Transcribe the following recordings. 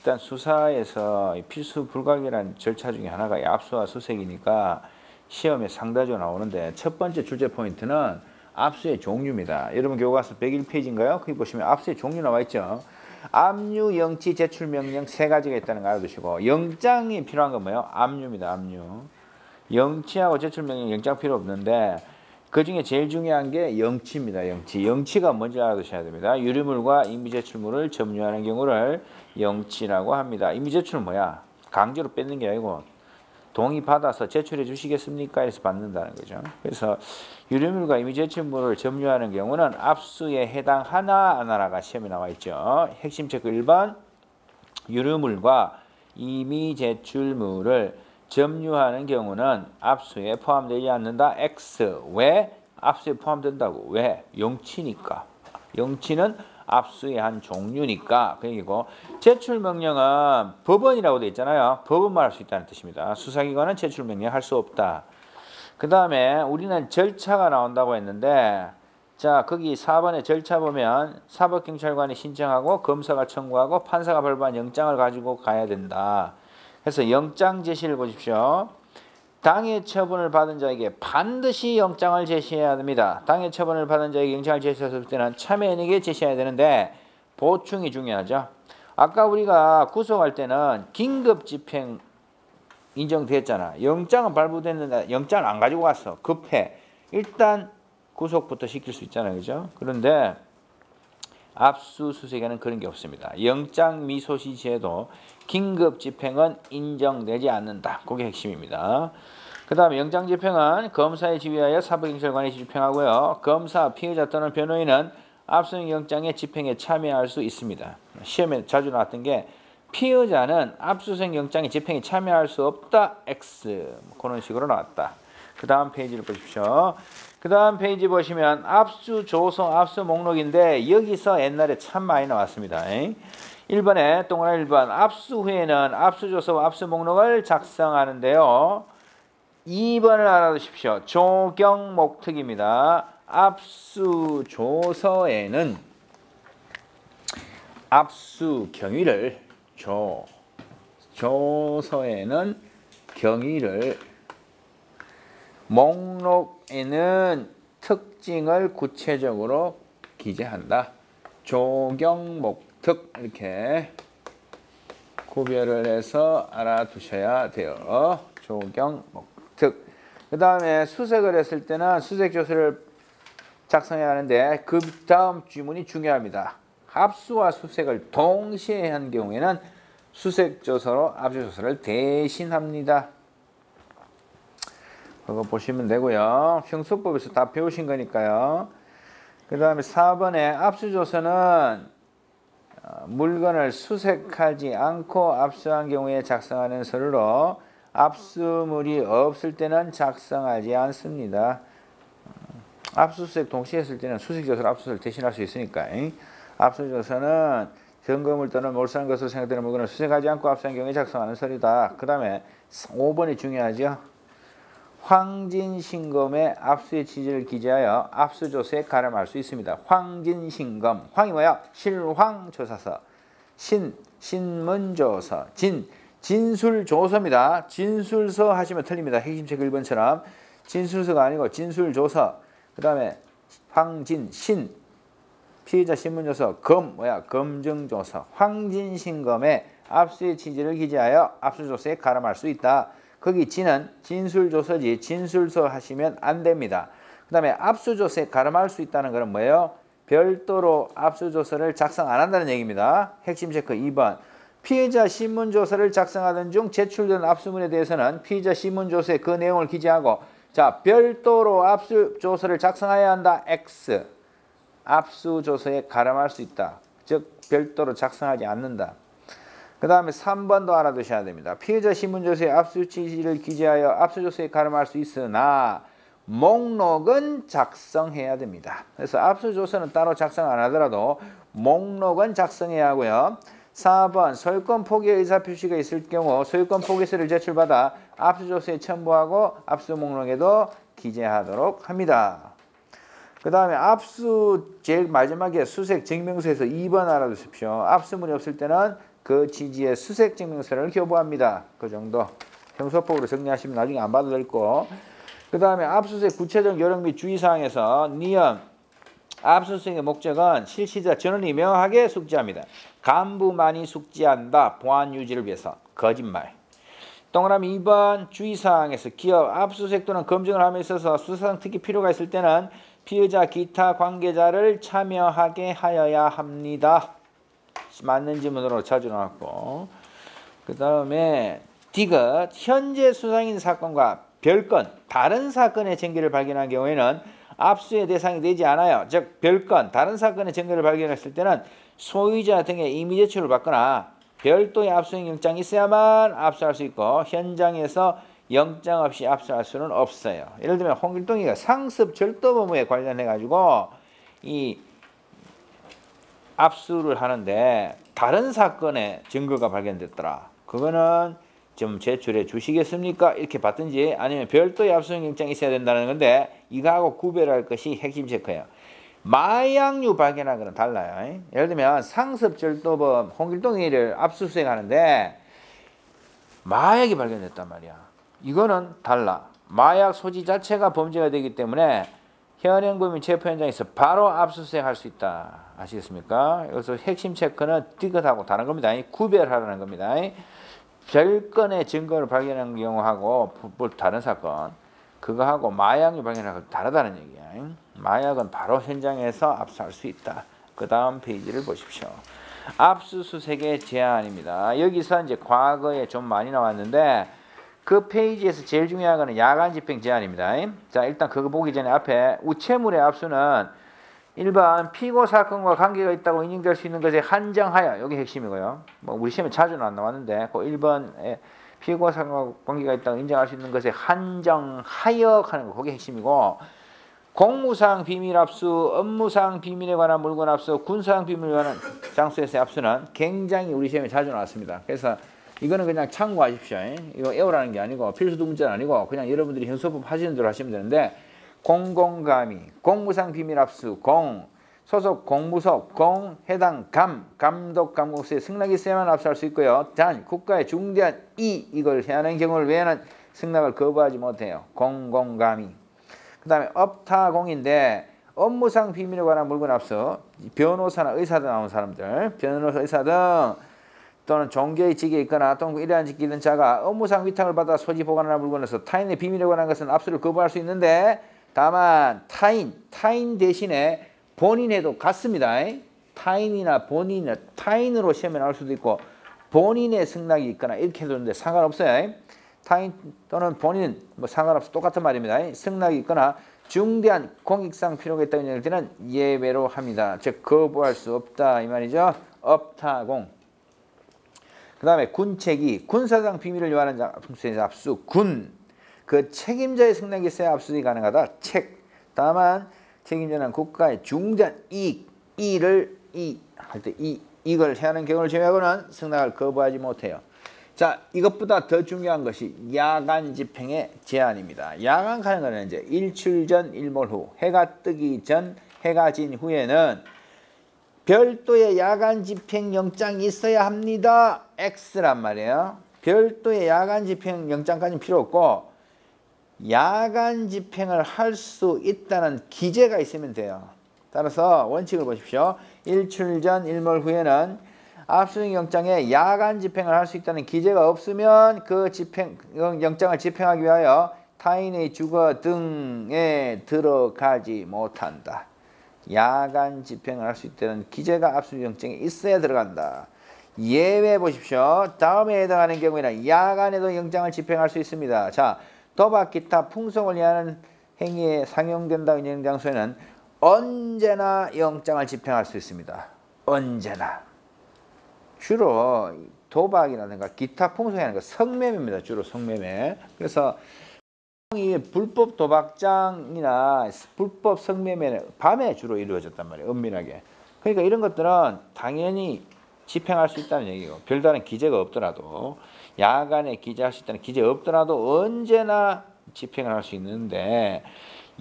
일단 수사에서 필수 불가결한 절차 중에 하나가 압수와 수색이니까 시험에 상대적으로 나오는데 첫 번째 출제 포인트는 압수의 종류입니다. 여러분 교과서 101페이지인가요? 거기 보시면 압수의 종류 나와 있죠. 압류, 영치, 제출 명령 세 가지가 있다는 거 알아두시고 영장이 필요한 건 뭐예요? 압류입니다. 압류. 영치하고 제출 명령 영장 필요 없는데 그 중에 제일 중요한 게 영치입니다. 영치. 영치가 뭔지 알아두셔야 됩니다. 유류물과 임의제출물을 점유하는 경우를 영치라고 합니다. 임의제출은 뭐야? 강제로 뺏는 게 아니고 동의받아서 제출해 주시겠습니까? 해서 받는다는 거죠. 그래서 유류물과 임의제출물을 점유하는 경우는 압수에 해당하나 안 하나가 시험에 나와 있죠. 핵심 체크 1번 유류물과 임의제출물을 점유하는 경우는 압수에 포함되지 않는다. X. 왜? 압수에 포함된다고. 왜? 영치니까. 영치는 압수의 한 종류니까. 그 얘기고 제출명령은 법원이라고 되어 있잖아요. 법원만 할 수 있다는 뜻입니다. 수사기관은 제출명령 할 수 없다. 그 다음에 우리는 절차가 나온다고 했는데 자 거기 4번에 절차 보면 사법경찰관이 신청하고 검사가 청구하고 판사가 발부한 영장을 가지고 가야 된다. 그래서 영장 제시를 보십시오. 당해 처분을 받은 자에게 반드시 영장을 제시해야 됩니다. 당해 처분을 받은 자에게 영장을 제시했을 때는 참여인에게 제시해야 되는데 보충이 중요하죠. 아까 우리가 구속할 때는 긴급집행 인정됐잖아. 영장은 발부됐는데 영장을 안 가지고 갔어. 급해. 일단 구속부터 시킬 수 있잖아요. 그죠? 그런데 압수수색에는 그런 게 없습니다. 영장 미소시 제도 긴급 집행은 인정되지 않는다. 그게 핵심입니다. 그 다음에 영장 집행은 검사에 지휘하여 사법경찰관이 집행하고요. 검사, 피해자 또는 변호인은 압수영장의 집행에 참여할 수 있습니다. 시험에 자주 나왔던 게 피해자는 압수수색 영장의 집행에 참여할 수 없다. X. 그런 식으로 나왔다. 그 다음 페이지를 보십시오. 그 다음 페이지 보시면 압수 조서 압수 목록인데 여기서 옛날에 참 많이 나왔습니다. 1번에 동그라미 1번 압수 후에는 압수 조서와 압수 목록을 작성하는데요. 2번을 알아두십시오. 조경 목특입니다. 압수 조서에는 압수 경위를 조서에는 경위를 목록에는 특징을 구체적으로 기재한다. 조경, 목특 이렇게 구별을 해서 알아두셔야 돼요. 조경, 목특. 그 다음에 수색을 했을 때는 수색조서를 작성해야 하는데 그 다음 주문이 중요합니다. 압수와 수색을 동시에 한 경우에는 수색조서로 압수조서를 대신합니다. 그거 보시면 되고요. 형소법에서 다 배우신 거니까요. 그 다음에 4번에 압수조서는 물건을 수색하지 않고 압수한 경우에 작성하는 서류로 압수물이 없을 때는 작성하지 않습니다. 압수수색 동시에 했을 때는 수색조서로 압수수색을 대신할 수 있으니까. 압수조서는 점거물 또는 몰수한 것으로 생각되는 물건을 수색하지 않고 압수한 경우에 작성하는 서류다. 그 다음에 5번이 중요하죠. 황진신검의 압수의 취지를 기재하여 압수조서에 가름할 수 있습니다. 황진신검. 황이 뭐야? 실황조사서. 신문조서. 진술조서입니다. 진술서 하시면 틀립니다. 핵심책 1번처럼. 진술서가 아니고 진술조서. 그 다음에 황진, 피해자 신문조서. 뭐야? 검증조서. 황진신검의 압수의 취지를 기재하여 압수조서에 가름할 수 있다. 거기 진은 진술조서지 진술서 하시면 안 됩니다. 그 다음에 압수조서에 가름할 수 있다는 것은 뭐예요? 별도로 압수조서를 작성 안 한다는 얘기입니다. 핵심 체크 2번. 피해자 신문조서를 작성하던 중 제출된 압수물에 대해서는 피해자 신문조서에 그 내용을 기재하고 자 별도로 압수조서를 작성해야 한다. X. 압수조서에 가름할 수 있다. 즉 별도로 작성하지 않는다. 그 다음에 3번도 알아두셔야 됩니다. 피해자 신문조서에 압수 취지를 기재하여 압수조서에 가름할 수 있으나 목록은 작성해야 됩니다. 그래서 압수조서는 따로 작성 안 하더라도 목록은 작성해야 하고요. 4번 소유권 포기 의사표시가 있을 경우 소유권 포기서를 제출받아 압수조서에 첨부하고 압수 목록에도 기재하도록 합니다. 그 다음에 압수 제일 마지막에 수색 증명서에서 2번 알아두십시오. 압수물이 없을 때는 그 취지의 수색증명서를 교부합니다. 그 정도. 형소법으로 정리하시면 나중에 안 받아도 있고. 그 다음에 압수수색 구체적 요령 및 주의사항에서 니은 압수수색의 목적은 실시자 전원이 명확하게 숙지합니다. 간부만이 숙지한다. 보안 유지를 위해서. 거짓말. 동그라미 2번 주의사항에서 기업 압수수색 또는 검증을 함에 있어서 수사상 특히 필요가 있을 때는 피의자 기타 관계자를 참여하게 하여야 합니다. 맞는 지문으로 자주 나왔고, 그 다음에 디귿 현재 수사인 사건과 별건 다른 사건의 증거를 발견한 경우에는 압수의 대상이 되지 않아요. 즉 별건 다른 사건의 증거를 발견했을 때는 소유자 등의 임의 제출을 받거나 별도의 압수수색 영장이 있어야만 압수할 수 있고 현장에서 영장 없이 압수할 수는 없어요. 예를 들면 홍길동이가 상습 절도 범죄에 관련해 가지고 이 압수를 하는데 다른 사건의 증거가 발견됐더라. 그거는 좀 제출해 주시겠습니까? 이렇게 받든지 아니면 별도의 압수수색 영장이 있어야 된다는 건데 이거하고 구별할 것이 핵심 체크예요. 마약류 발견한 거는 달라요. 예를 들면 상습절도범 홍길동이를 압수수색하는데 마약이 발견됐단 말이야. 이거는 달라. 마약 소지 자체가 범죄가 되기 때문에 현행범인 체포 현장에서 바로 압수수색할 수 있다. 아시겠습니까? 여기서 핵심 체크는 디귿하고 다른 겁니다. 구별하라는 겁니다. 별건의 증거를 발견한 경우하고 다른 사건 그거하고 마약류 발견하고 다르다는 얘기야. 마약은 바로 현장에서 압수할 수 있다. 그 다음 페이지를 보십시오. 압수수색의 제한입니다. 여기서 이제 과거에 좀 많이 나왔는데 그 페이지에서 제일 중요한 거는 야간 집행 제한입니다. 자, 일단 그거 보기 전에 앞에 우체물의 압수는 일반 피고 사건과 관계가 있다고 인정될 수 있는 것에 한정하여, 여기 핵심이고요. 뭐 우리 시험에 자주는 안 나왔는데 그 1번에 피고 사건과 관계가 있다고 인정할 수 있는 것에 한정하여 하는 거, 그게 핵심이고, 공무상 비밀 압수, 업무상 비밀에 관한 물건 압수, 군사상 비밀에 관한 장소에서의 압수는 굉장히 우리 시험에 자주 나왔습니다. 그래서 이거는 그냥 참고하십시오. 이거 외우라는 게 아니고 필수도 문제는 아니고 그냥 여러분들이 형소법 하시는 대로 하시면 되는데, 공공감의, 공무상 비밀 압수, 공, 소속 공무소, 공, 해당 감, 감독 감공수에 승낙이 있어야만 압수할 수 있고요. 단, 국가의 중대한 이걸 해야 하는 경우를 외에는 승낙을 거부하지 못해요. 공공감의. 그 다음에 업타공인데 업무상 비밀에 관한 물건 압수, 변호사나 의사 등 나온 사람들, 변호사, 의사 등 또는 종교의 직에 있거나 또는 이러한 직에 있는 자가 업무상 위탁을 받아 소지 보관하는 물건에서 타인의 비밀에 관한 것은 압수를 거부할 수 있는데, 다만 타인 대신에 본인에도 같습니다. 타인이나 본인이나 타인으로 시험에 나올 수도 있고 본인의 승낙이 있거나 이렇게 해도 되는데 상관없어요. 타인 또는 본인 뭐 상관없어, 똑같은 말입니다. 승낙이 있거나 중대한 공익상 필요가 있다고 인정될 때는 예외로 합니다. 즉 거부할 수 없다 이 말이죠. 업타공. 그 다음에 군책이, 군사상 비밀을 요하는 장소에서 압수, 그 책임자의 승낙이 있어야 압수가 가능하다. 책. 다만 책임자는 국가의 중대한 이익을 해야 하는 경우를 제외하고는 승낙을 거부하지 못해요. 자, 이것보다 더 중요한 것이 야간 집행의 제한입니다. 야간 하는 거는 이제 일출 전, 일몰 후, 해가 뜨기 전, 해가 진 후에는 별도의 야간 집행 영장이 있어야 합니다. X란 말이에요. 별도의 야간 집행 영장까지는 필요 없고 야간 집행을 할 수 있다는 기재가 있으면 돼요. 따라서 원칙을 보십시오. 일출 전, 일몰 후에는 압수수색 영장에 야간 집행을 할 수 있다는 기재가 없으면 그 영장을 집행하기 위하여 타인의 주거 등에 들어가지 못한다. 야간 집행을 할 수 있다는 기재가 압수수색 영장에 있어야 들어간다. 예외 보십시오. 다음에 해당하는 경우에는 야간에도 영장을 집행할 수 있습니다. 자, 도박, 기타, 풍속을 위하는 행위에 상용된다 인정 장소에는 언제나 영장을 집행할 수 있습니다. 언제나. 주로 도박이라든가 기타 풍속이 하는 거 성매매입니다. 주로 성매매. 그래서 이 불법 도박장이나 불법 성매매는 밤에 주로 이루어졌단 말이에요. 은밀하게. 그러니까 이런 것들은 당연히 집행할 수 있다는 얘기고, 별다른 기재가 없더라도, 야간에 기재할 수 있다는 기재가 없더라도 언제나 집행을 할 수 있는데,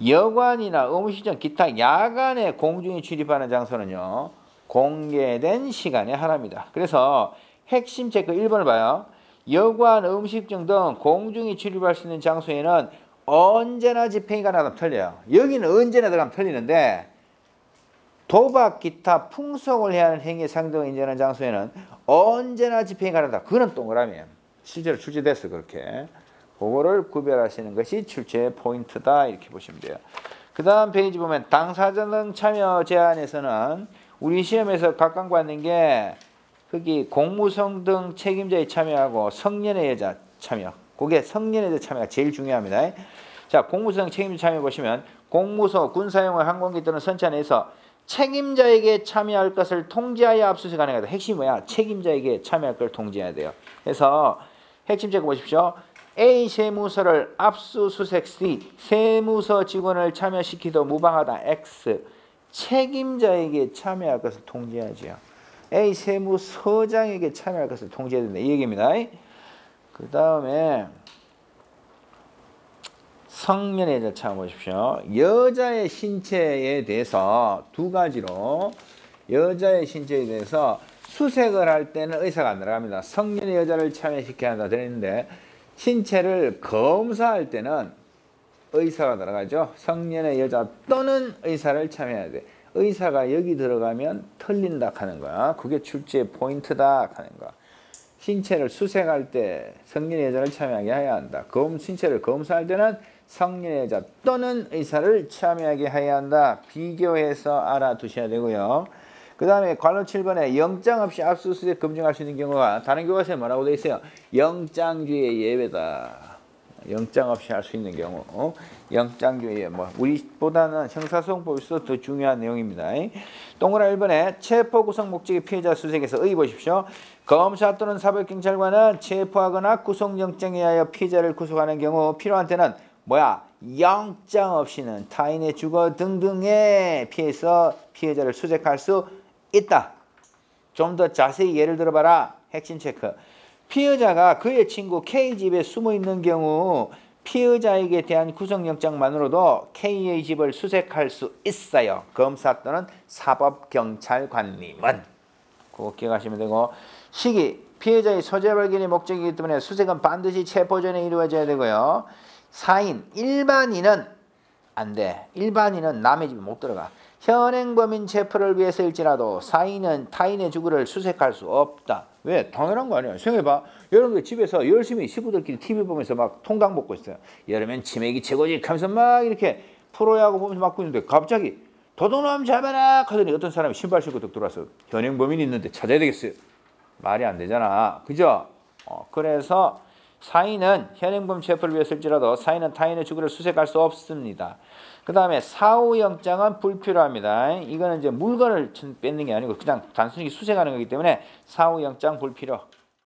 여관이나 의무시정 기타 야간에 공중이 출입하는 장소는요 공개된 시간에 하랍니다. 그래서 핵심 체크 1번을 봐요. 여관, 음식점 등 공중이 출입할 수 있는 장소에는 언제나 집행이 가능하다면 틀려요. 여기는 언제나 들어가면 틀리는데 도박, 기타, 풍속을 해야 하는 행위 상등을 인정하는 장소에는 언제나 집행이 가능하다. 그거는 동그라미예요. 실제로 출제됐어 그렇게. 그거를 구별하시는 것이 출제 포인트다 이렇게 보시면 돼요. 그 다음 페이지 보면 당사자 등 참여 제한에서는 우리 시험에서 각광받는 게 거기 공무성 등 책임자의 참여하고 성년의 여자 참여. 그게 성년의 여자 참여가 제일 중요합니다. 자, 공무성 책임자 참여 보시면 공무소, 군사용의 항공기 또는 선차 내에서 책임자에게 참여할 것을 통지하여 압수수색 가능하다. 핵심이 뭐야? 책임자에게 참여할 걸 통지해야 돼요. 그래서 핵심 체크 보십시오. A 세무서를 압수수색 시 세무서 직원을 참여시키도 무방하다. X 책임자에게 참여할 것을 통지하지요. A 세무서장에게 참여할 것을 통지해야 된다. 이 얘기입니다. 그 다음에 성년의 여자 참여 보십시오. 여자의 신체에 대해서 두 가지로 여자의 신체에 대해서 수색을 할 때는 의사가 안 들어갑니다. 성년의 여자를 참여시켜야 한다 되는데 신체를 검사할 때는 의사가 들어가죠. 성년의 여자 또는 의사를 참여해야 돼. 의사가 여기 들어가면 틀린다 하는 거야. 그게 출제 포인트다 하는 거야. 신체를 수색할 때 성년의 여자를 참여하게 해야 한다. 신체를 검사할 때는 성년의 여자 또는 의사를 참여하게 해야 한다. 비교해서 알아두셔야 되고요. 그 다음에 관로 7번에 영장 없이 압수수색 검증할 수 있는 경우가 다른 교과서에 뭐라고 되어 있어요? 영장주의 예외다. 영장 없이 할 수 있는 경우. 영장주의 예외. 우리보다는 형사소송법에서 더 중요한 내용입니다. 동그라미 1번에 체포 구성 목적의 피해자 수색에서 의 보십시오. 검사 또는 사법경찰관은 체포하거나 구속영장에 의하여 피해자를 구속하는 경우 필요한 때는 영장 없이는 타인의 주거 등등에 피해서 피해자를 수색할 수 있다. 좀 더 자세히 예를 들어봐라. 핵심 체크. 피해자가 그의 친구 K 집에 숨어 있는 경우 피해자에게 대한 구속영장만으로도 K의 집을 수색할 수 있어요. 검사 또는 사법경찰관님은. 그거 기억하시면 되고, 시기. 피해자의 소재 발견이 목적이기 때문에 수색은 반드시 체포 전에 이루어져야 되고요. 사인, 일반인은 안 돼. 일반인은 남의 집에 못 들어가. 현행범인 체포를 위해서일지라도 사인은 타인의 주거를 수색할 수 없다. 왜? 당연한 거 아니야. 생각해봐. 여러분들 집에서 열심히 시부들끼리 TV 보면서 막 통강 먹고 있어요. 여름엔 치맥이 최고지 하면서 막 이렇게 프로야구 보면서 막고 있는데 갑자기 도둑놈 잡아라 하더니 어떤 사람이 신발 신고 딱 들어와서 현행범인이 있는데 찾아야 되겠어요. 말이 안 되잖아. 그죠? 그래서 사인은 현행범 체포를 위해서일지라도 사인은 타인의 주거를 수색할 수 없습니다. 그 다음에 사후영장은 불필요합니다. 이거는 이제 물건을 뺏는 게 아니고 그냥 단순히 수색하는 거기 때문에 사후영장 불필요.